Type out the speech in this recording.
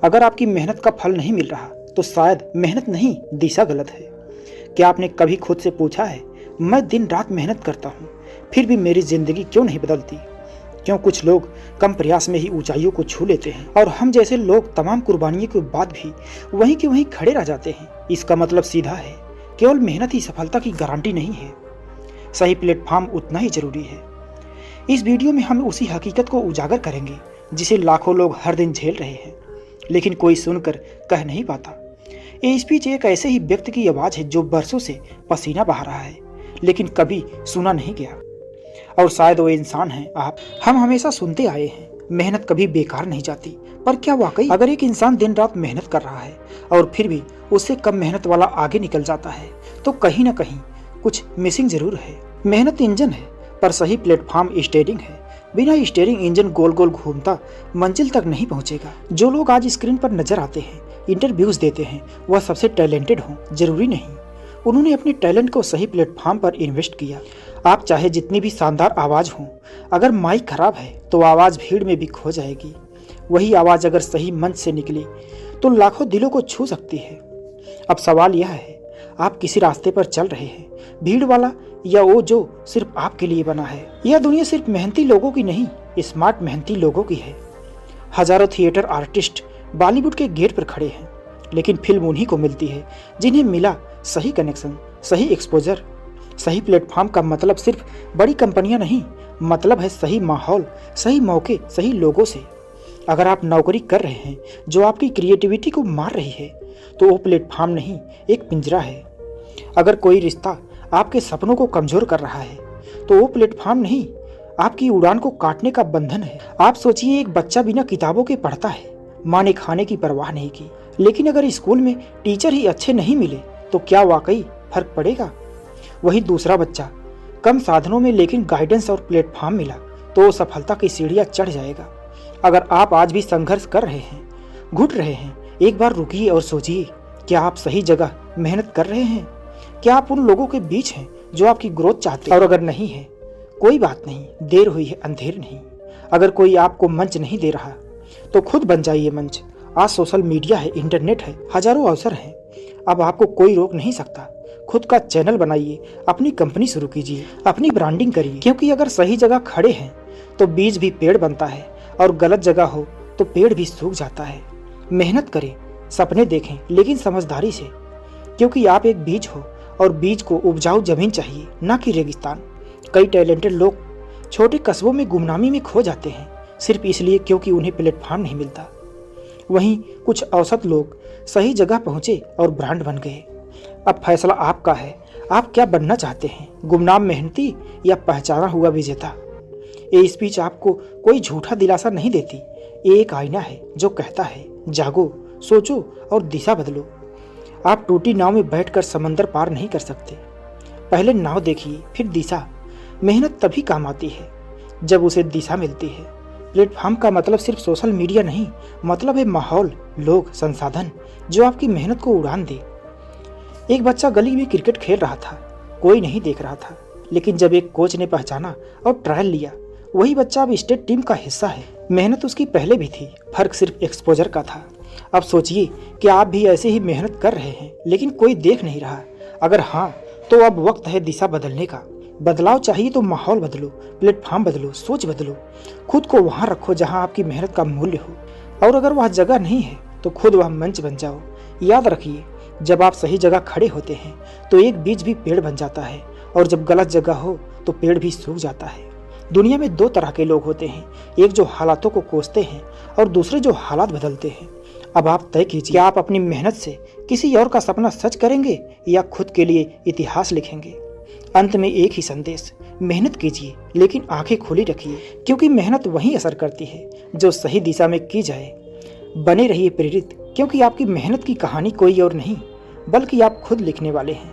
अगर आपकी मेहनत का फल नहीं मिल रहा तो शायद मेहनत नहीं, दिशा गलत है। क्या आपने कभी खुद से पूछा है, मैं दिन रात मेहनत करता हूँ, फिर भी मेरी जिंदगी क्यों नहीं बदलती? क्यों कुछ लोग कम प्रयास में ही ऊंचाइयों को छू लेते हैं और हम जैसे लोग तमाम कुर्बानियों के बाद भी वहीं के वहीं खड़े रह जाते हैं? इसका मतलब सीधा है, केवल मेहनत ही सफलता की गारंटी नहीं है, सही प्लेटफॉर्म उतना ही जरूरी है। इस वीडियो में हम उसी हकीकत को उजागर करेंगे जिसे लाखों लोग हर दिन झेल रहे हैं, लेकिन कोई सुनकर कह नहीं पाता। ये स्पीच एक ऐसे ही व्यक्ति की आवाज है जो बरसों से पसीना बहा रहा है, लेकिन कभी सुना नहीं गया। और शायद वो इंसान है आप। हम हमेशा सुनते आए हैं, मेहनत कभी बेकार नहीं जाती। पर क्या वाकई अगर एक इंसान दिन रात मेहनत कर रहा है और फिर भी उससे कम मेहनत वाला आगे निकल जाता है, तो कहीं ना कहीं कुछ मिसिंग जरूर है। मेहनत इंजन है, पर सही प्लेटफॉर्म स्टीयरिंग है। बिना स्टीयरिंग इंजन गोल गोल घूमता मंजिल तक नहीं पहुंचेगा। जो लोग आज स्क्रीन पर नजर आते हैं, इंटरव्यूज देते हैं, वह सबसे टैलेंटेड हों जरूरी नहीं। उन्होंने अपने टैलेंट को सही प्लेटफॉर्म पर इन्वेस्ट किया। आप चाहे जितनी भी शानदार आवाज हो, अगर माइक खराब है तो आवाज भीड़ में भी खो जाएगी। वही आवाज अगर सही मंच से निकली तो लाखों दिलों को छू सकती है। अब सवाल यह है, आप किसी रास्ते पर चल रहे हैं, भीड़ वाला या वो जो सिर्फ आपके लिए बना है? यह दुनिया सिर्फ मेहनती लोगों की नहीं, स्मार्ट मेहनती लोगों की है। हजारों थिएटर आर्टिस्ट बॉलीवुड के गेट पर खड़े हैं, लेकिन फिल्म उन्हीं को मिलती है जिन्हें मिला सही कनेक्शन, सही एक्सपोजर। सही प्लेटफॉर्म का मतलब सिर्फ बड़ी कंपनियां नहीं, मतलब है सही माहौल, सही मौके, सही लोगों से। अगर आप नौकरी कर रहे हैं जो आपकी क्रिएटिविटी को मार रही है, तो वो प्लेटफॉर्म नहीं, एक पिंजरा है। अगर कोई रिश्ता आपके सपनों को कमजोर कर रहा है, तो वो प्लेटफॉर्म नहीं, आपकी उड़ान को काटने का बंधन है। आप सोचिए, एक बच्चा बिना किताबों के पढ़ता है, माँ ने खाने की परवाह नहीं की, लेकिन अगर स्कूल में टीचर ही अच्छे नहीं मिले तो क्या वाकई फर्क पड़ेगा? वही दूसरा बच्चा कम साधनों में लेकिन गाइडेंस और प्लेटफॉर्म मिला तो वो सफलता की सीढ़ियां चढ़ जाएगा। अगर आप आज भी संघर्ष कर रहे हैं, घुट रहे हैं, एक बार रुकिए और सोचिए, क्या आप सही जगह मेहनत कर रहे हैं? क्या आप उन लोगों के बीच हैं जो आपकी ग्रोथ चाहते हैं? और अगर नहीं है, कोई बात नहीं, देर हुई है अंधेर नहीं। अगर कोई आपको मंच नहीं दे रहा तो खुद बन जाइए मंच। आज सोशल मीडिया है, इंटरनेट है, हजारों अवसर हैं। अब आपको कोई रोक नहीं सकता। खुद का चैनल बनाइए, अपनी कंपनी शुरू कीजिए, अपनी ब्रांडिंग करिए, क्योंकि अगर सही जगह खड़े हैं तो बीज भी पेड़ बनता है, और गलत जगह हो तो पेड़ भी सूख जाता है। मेहनत करें, सपने देखें, लेकिन समझदारी से, क्योंकि आप एक बीज हो और बीज को उपजाऊ जमीन चाहिए, ना कि रेगिस्तान। कई टैलेंटेड लोग छोटे कस्बों में गुमनामी में खो जाते हैं, सिर्फ इसलिए क्योंकि उन्हें प्लेटफॉर्म नहीं मिलता। वहीं कुछ औसत लोग सही जगह पहुंचे और ब्रांड बन गए। अब फैसला आपका है, आप क्या बनना चाहते हैं, गुमनाम मेहनती या पहचाना हुआ विजेता? ये स्पीच आपको कोई झूठा दिलासा नहीं देती, ये एक आईना है जो कहता है, जागो, सोचो और दिशा बदलो। आप टूटी नाव में बैठकर समंदर पार नहीं कर सकते। पहले नाव देखिए, फिर दिशा। मेहनत तभी काम आती है जब उसे दिशा मिलती है। प्लेटफॉर्म का मतलब सिर्फ सोशल मीडिया नहीं, मतलब है माहौल, लोग, संसाधन जो आपकी मेहनत को उड़ान दे। एक बच्चा गली में क्रिकेट खेल रहा था, कोई नहीं देख रहा था, लेकिन जब एक कोच ने पहचाना और ट्रायल लिया, वही बच्चा अब स्टेट टीम का हिस्सा है। मेहनत उसकी पहले भी थी, फर्क सिर्फ एक्सपोजर का था। अब सोचिए कि आप भी ऐसे ही मेहनत कर रहे हैं, लेकिन कोई देख नहीं रहा। अगर हाँ, तो अब वक्त है दिशा बदलने का। बदलाव चाहिए तो माहौल बदलो, प्लेटफॉर्म बदलो, सोच बदलो। खुद को वहां रखो जहां आपकी मेहनत का मूल्य हो, और अगर वह जगह नहीं है तो खुद वह मंच बन जाओ। याद रखिए, जब आप सही जगह खड़े होते हैं तो एक बीज भी पेड़ बन जाता है, और जब गलत जगह हो तो पेड़ भी सूख जाता है। दुनिया में दो तरह के लोग होते हैं, एक जो हालातों को कोसते हैं और दूसरे जो हालात बदलते हैं। अब आप तय कीजिए, आप अपनी मेहनत से किसी और का सपना सच करेंगे या खुद के लिए इतिहास लिखेंगे। अंत में एक ही संदेश, मेहनत कीजिए लेकिन आंखें खुली रखिए, क्योंकि मेहनत वही असर करती है जो सही दिशा में की जाए। बने रहिए प्रेरित, क्योंकि आपकी मेहनत की कहानी कोई और नहीं बल्कि आप खुद लिखने वाले हैं।